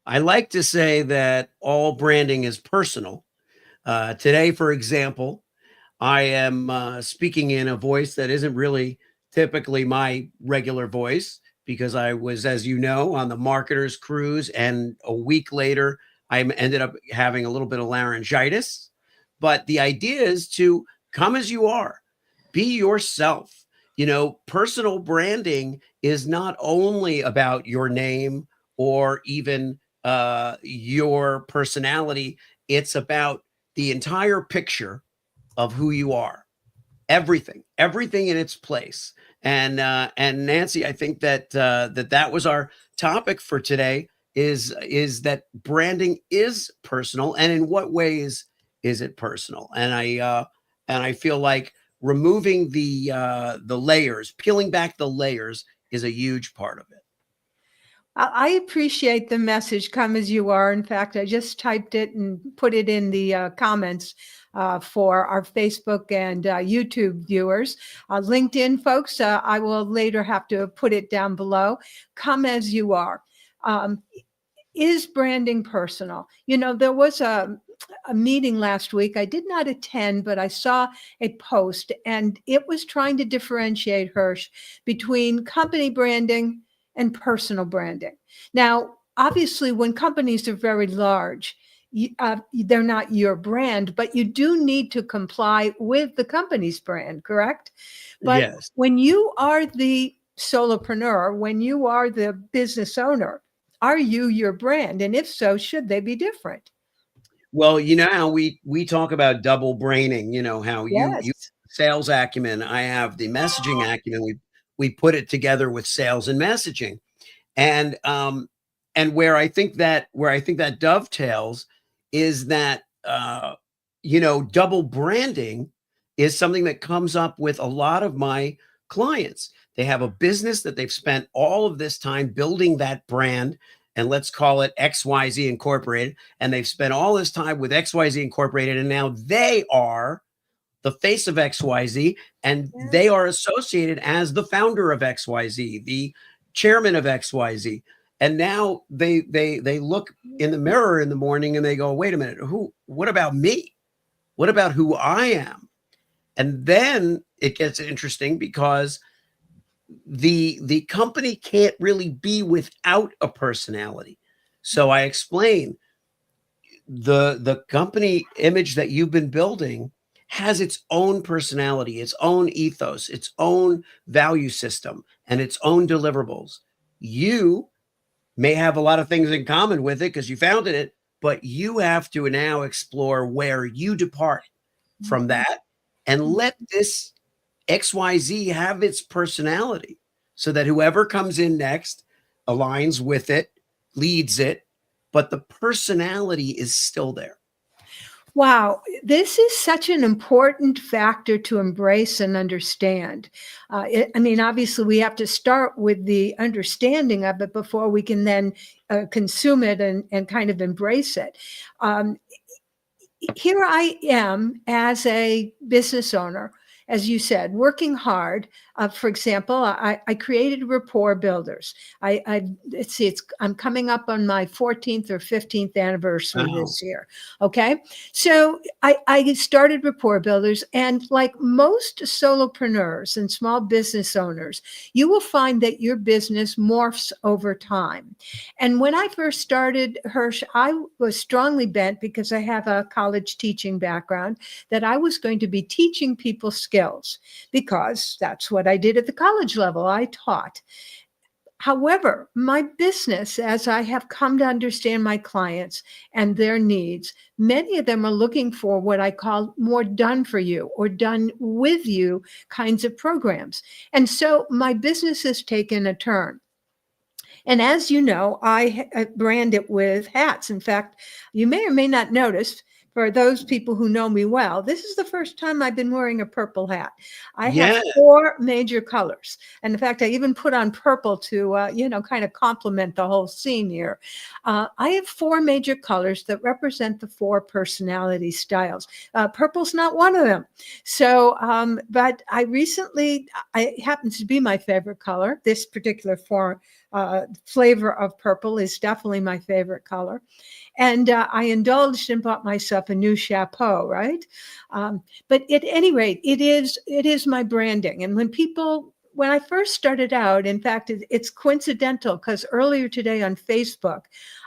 I like to say that all branding is personal. Today, for example, I am speaking in a voice that isn't really typically my regular voice because I was, as you know, on the marketer's cruise, and a week later, ended up having a little bit of laryngitis. But the idea is to come as you are, be yourself. Personal branding is not only about your name or even your personality, it's about the entire picture of who you are, everything in its place. And Nancy, I think that that was our topic for today. Is that branding is personal, and in what ways is it personal? And I feel like removing the layers, peeling back the layers, is a huge part of it. I appreciate the message, come as you are. In fact, I just typed it and put it in the comments for our Facebook and YouTube viewers. LinkedIn folks, I will later have to put it down below. Come as you are. Um, is branding personal? There was a meeting last week. I did not attend, but I saw a post, and it was trying to differentiate, Hirsch, between company branding and personal branding. Now, obviously, when companies are very large, they're not your brand, but you do need to comply with the company's brand, correct? But Yes. when you are the solopreneur, when you are the business owner, are you your brand? And if so, should they be different? Well, how we talk about double braining, how you Yes. sales acumen, I have the messaging acumen. We put it together with sales and messaging. And where I think that dovetails is that double branding is something that comes up with a lot of my clients. They have a business that they've spent all of this time building that brand, and let's call it XYZ Incorporated. And they've spent all this time with XYZ Incorporated, and now they are the face of XYZ, and they Yes. are associated as the founder of XYZ, the chairman of XYZ. And now they look in the mirror in the morning and they go, wait a minute, what about me? What about who I am? And then it gets interesting because the company can't really be without a personality. So I explain the company image that you've been building has its own personality, its own ethos, its own value system, and its own deliverables. You may have a lot of things in common with it because you founded it, but you have to now explore where you depart from Mhm. that and let this XYZ have its personality so that whoever comes in next aligns with it, leads it, but the personality is still there. Wow, this is such an important factor to embrace and understand. I mean, obviously, we have to start with the understanding of it before we can then consume it and kind of embrace it. Um, Here I am as a business owner, as you said, working hard. For example, I created Rapport Builders. Let's see, I'm coming up on my 14th or 15th anniversary Wow. this year. Okay, so I started Rapport Builders, and like most solopreneurs and small business owners, you will find that your business morphs over time. And when I first started Hirsch, I was strongly bent, because I have a college teaching background, that I was going to be teaching people skills, because that's what I did at the college level. I taught. However, my business, as I have come to understand my clients and their needs, many of them are looking for what I call more done for you or done with you kinds of programs. And so my business has taken a turn. And as you know, I brand it with hats. In fact, you may or may not notice, for those people who know me well, this is the first time I've been wearing a purple hat. I have Yeah. four major colors. And in fact, I even put on purple to, kind of complement the whole scene here. I have four major colors that represent the four personality styles. Purple's not one of them. So, but I happens to be my favorite color, this particular flavor of purple is definitely my favorite color. And I indulged and bought myself a new chapeau, right? But at any rate, it is my branding. And when I first started out, in fact, it's coincidental because earlier today on Facebook,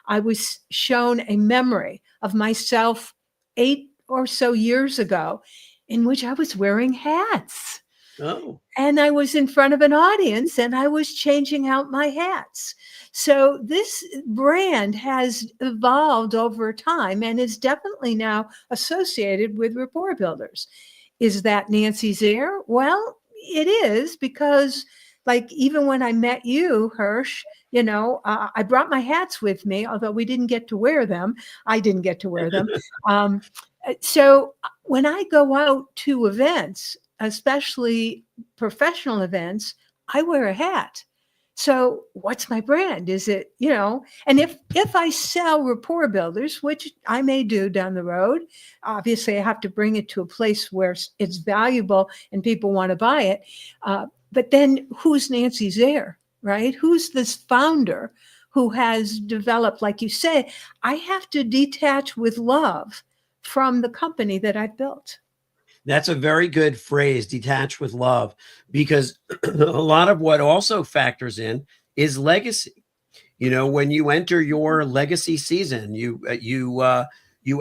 I was shown a memory of myself 8 or so years ago in which I was wearing hats. Oh, And I was in front of an audience and I was changing out my hats. So this brand has evolved over time and is definitely now associated with Rapport Builders. Is that Nancy Zare? Well, it is, because like even when I met you, Hirsch, I brought my hats with me, although we didn't get to wear them. I didn't get to wear them. So when I go out to events, especially professional events, I wear a hat. So what's my brand? Is it, and if I sell Rapport Builders, which I may do down the road, obviously I have to bring it to a place where it's valuable and people want to buy it. But then who's Nancy Zare, right? Who's this founder who has developed, like you say, I have to detach with love from the company that I built. that's a very good phrase, detach with love, because a lot of what also factors in is legacy. When you enter your legacy season, you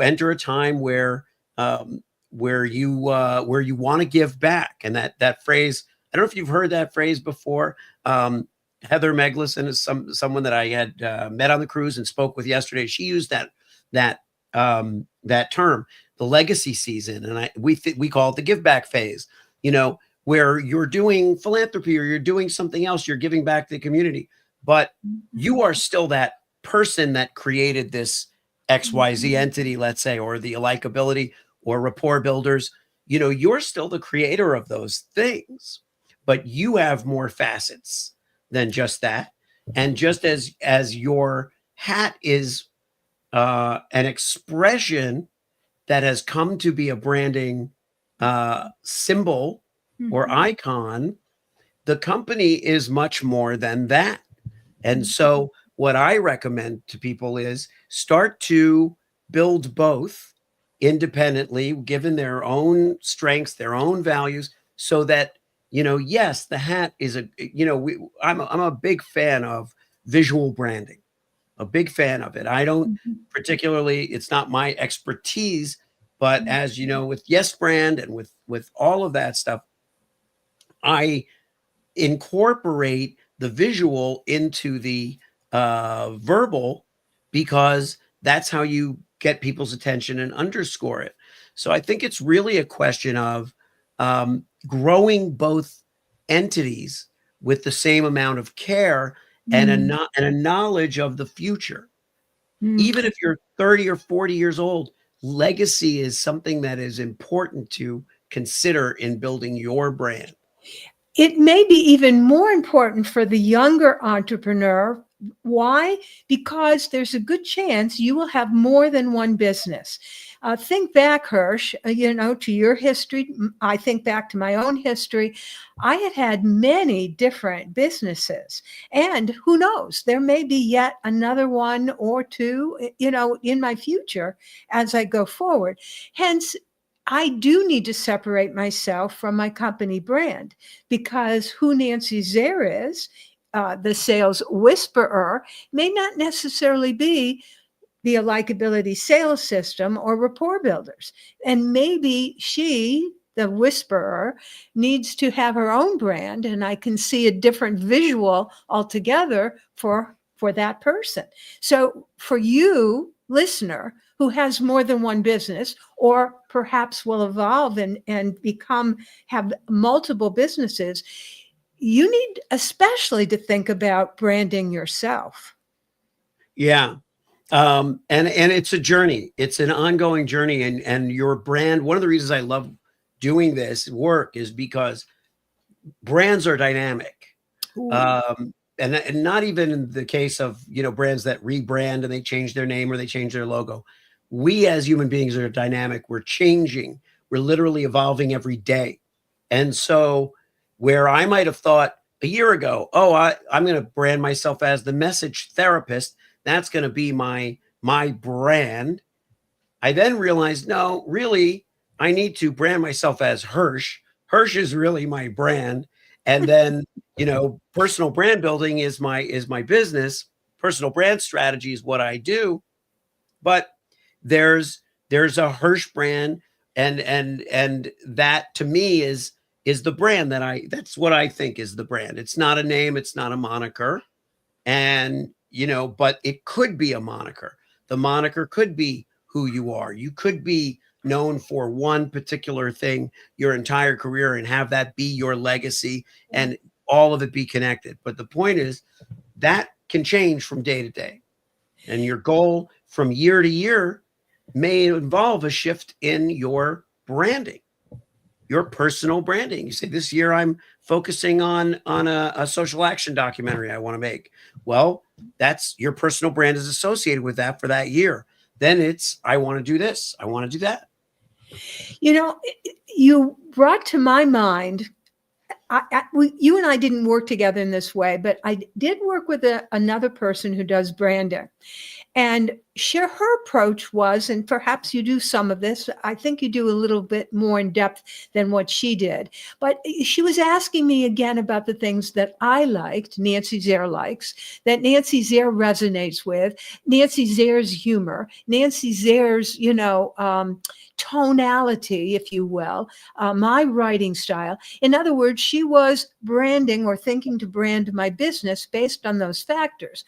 enter a time where you want to give back, and that phrase. I don't know if you've heard that phrase before. Heather Meglisson is someone that I had met on the cruise and spoke with yesterday. She used that term, the legacy season, and we call it the give back phase. Where you're doing philanthropy or you're doing something else, you're giving back to the community, but you are still that person that created this XYZ entity, let's say, or the Likability or Rapport Builders. You're still the creator of those things, but you have more facets than just that. And just as your hat is an expression that has come to be a branding symbol or icon, the company is much more than that. And so what I recommend to people is start to build both independently, given their own strengths, their own values, so that, yes, the hat is I'm a big fan of visual branding, a big fan of it. I don't particularly, it's not my expertise, but as you know, with Yes Brand and with all of that stuff, I incorporate the visual into the verbal, because that's how you get people's attention and underscore it. So I think it's really a question of growing both entities with the same amount of care and a knowledge of the future. Even if you're 30 or 40 years old, legacy is something that is important to consider in building your brand. It may be even more important for the younger entrepreneur. Why? Because there's a good chance you will have more than one business. Think back, Hirsch, to your history. I think back to my own history. I had many different businesses, and who knows, there may be yet another one or two, in my future as I go forward. Hence, I do need to separate myself from my company brand, because who Nancy Zare is, the sales whisperer, may not necessarily be the Likability sales system or Rapport Builders. And maybe she, the whisperer, needs to have her own brand, and I can see a different visual altogether for that person. So for you, listener, who has more than one business, or perhaps will evolve and have multiple businesses, you need especially to think about branding yourself. Yeah. And it's a journey. It's an ongoing journey. And your brand, one of the reasons I love doing this work is because brands are dynamic. And not even in the case of, brands that rebrand and they change their name or they change their logo. We as human beings are dynamic. We're changing. We're literally evolving every day. And so where I might have thought a year ago, oh, I'm going to brand myself as the message therapist. That's going to be my brand. I then realized, no, really, I need to brand myself as Hirsch. Hirsch is really my brand. And then, personal brand building is my business. Personal brand strategy is what I do. But there's a Hirsch brand, and that to me is the brand that's what I think is the brand. It's not a name, it's not a moniker. And but it could be a moniker. The moniker could be who you are. You could be known for one particular thing your entire career and have that be your legacy, and all of it be connected. But the point is that can change from day to day, and your goal from year to year may involve a shift in your branding, your personal branding. You say, this year I'm focusing on a social action documentary I want to make. Well, that's your personal brand is associated with that for that year. Then it's, I want to do this, I want to do that. You brought to my mind, you and I didn't work together in this way, but I did work with another person who does branding. And her approach was, and perhaps you do some of this, I think you do a little bit more in depth than what she did. But she was asking me again about the things that I liked, Nancy Zare likes, that Nancy Zare resonates with, Nancy Zare's humor, Nancy Zare's, tonality, if you will, my writing style. In other words, she was branding or thinking to brand my business based on those factors.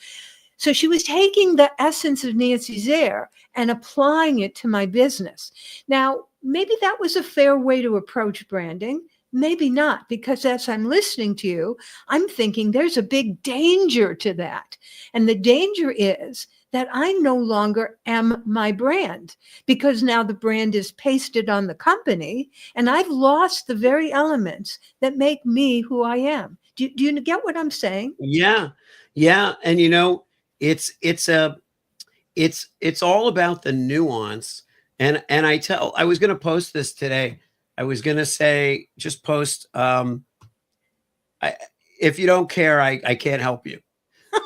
So she was taking the essence of Nancy Zare and applying it to my business. Now, maybe that was a fair way to approach branding. Maybe not, because as I'm listening to you, I'm thinking there's a big danger to that. And the danger is that I no longer am my brand, because now the brand is pasted on the company and I've lost the very elements that make me who I am. Do you get what I'm saying? Yeah. Yeah. And it's all about the nuance. And I was going to post this today. I was going to say, just post, if you don't care, I can't help you.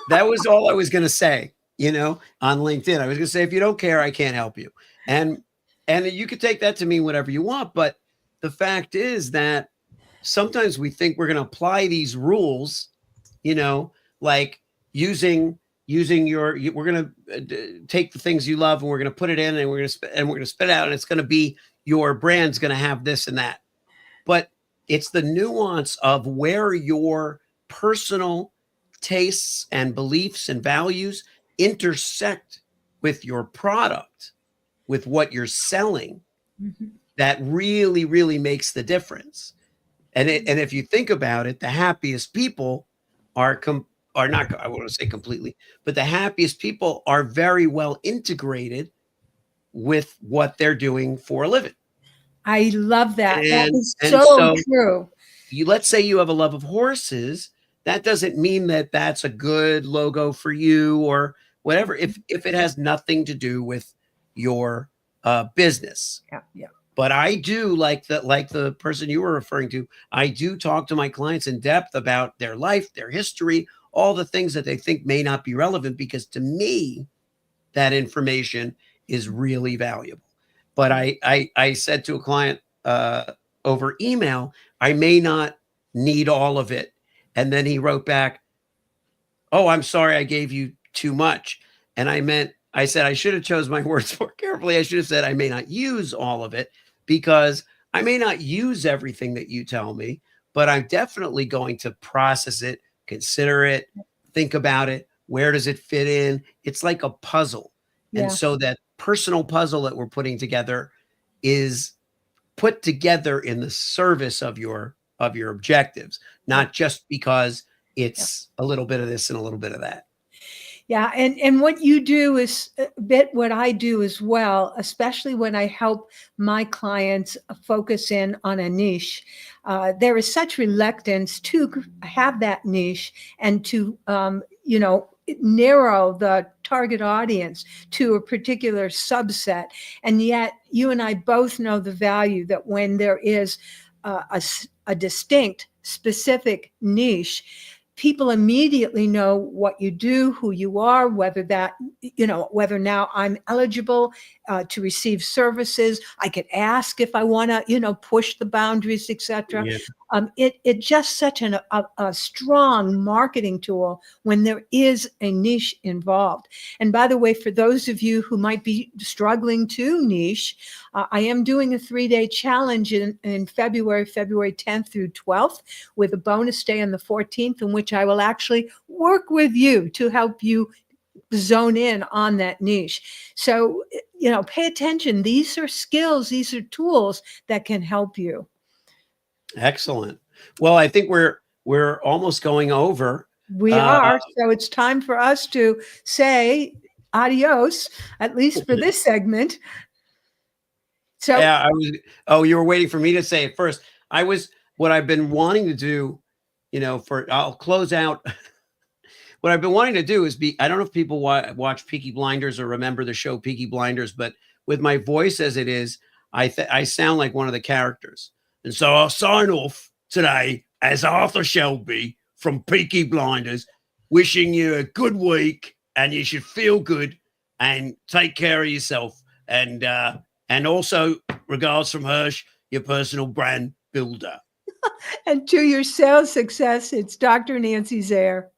That was all I was going to say, on LinkedIn. I was going to say, if you don't care, I can't help you. And you could take that to mean whatever you want. But the fact is that sometimes we think we're going to apply these rules, like using we're going to take the things you love and we're going to put it in and we're going to spit it out, and it's going to be, your brand's going to have this and that. But it's the nuance of where your personal tastes and beliefs and values intersect with your product, with what you're selling, that really, really makes the difference. And if you think about it, the happiest people are not, I want to say completely, but the happiest people are very well integrated with what they're doing for a living. I love that. That is And so true. Let's say you have a love of horses. That doesn't mean that that's a good logo for you or whatever, if it has nothing to do with your business. Yeah. But I do, like the person you were referring to, I do talk to my clients in depth about their life, their history, all the things that they think may not be relevant, because to me, that information is really valuable. But I said to a client over email, I may not need all of it. And then he wrote back, oh, I'm sorry, I gave you too much. And I said, I should have chose my words more carefully. I should have said, I may not use all of it, because I may not use everything that you tell me, but I'm definitely going to process it, consider it, think about it. Where does it fit in? It's like a puzzle. Yeah. And so that personal puzzle that we're putting together is put together in the service of your objectives, not just because it's a little bit of this and a little bit of that. Yeah. And what you do is a bit what I do as well, especially when I help my clients focus in on a niche. There is such reluctance to have that niche and to, narrow the target audience to a particular subset. And yet you and I both know the value that when there is a distinct specific niche, people immediately know what you do, who you are, whether that, whether now I'm eligible to receive services. I could ask if I want to, push the boundaries, etc. Yeah. It's just such a strong marketing tool when there is a niche involved. And by the way, for those of you who might be struggling to niche, I am doing a 3-day challenge in February 10th through 12th, with a bonus day on the 14th, in which I will actually work with you to help you zone in on that niche. So, pay attention. These are skills, these are tools that can help you. Excellent. Well, I think we're almost going over. We are. So it's time for us to say adios, at least for this segment. So yeah, you were waiting for me to say it first. What I've been wanting to do, I'll close out. What I've been wanting to do is I don't know if people watch Peaky Blinders or remember the show Peaky Blinders, but with my voice as it is, I sound like one of the characters. And so I'll sign off today as Arthur Shelby from Peaky Blinders, wishing you a good week, and you should feel good and take care of yourself. And also regards from Hirsch, your personal brand builder. And to your sales success, it's Dr. Nancy Zare.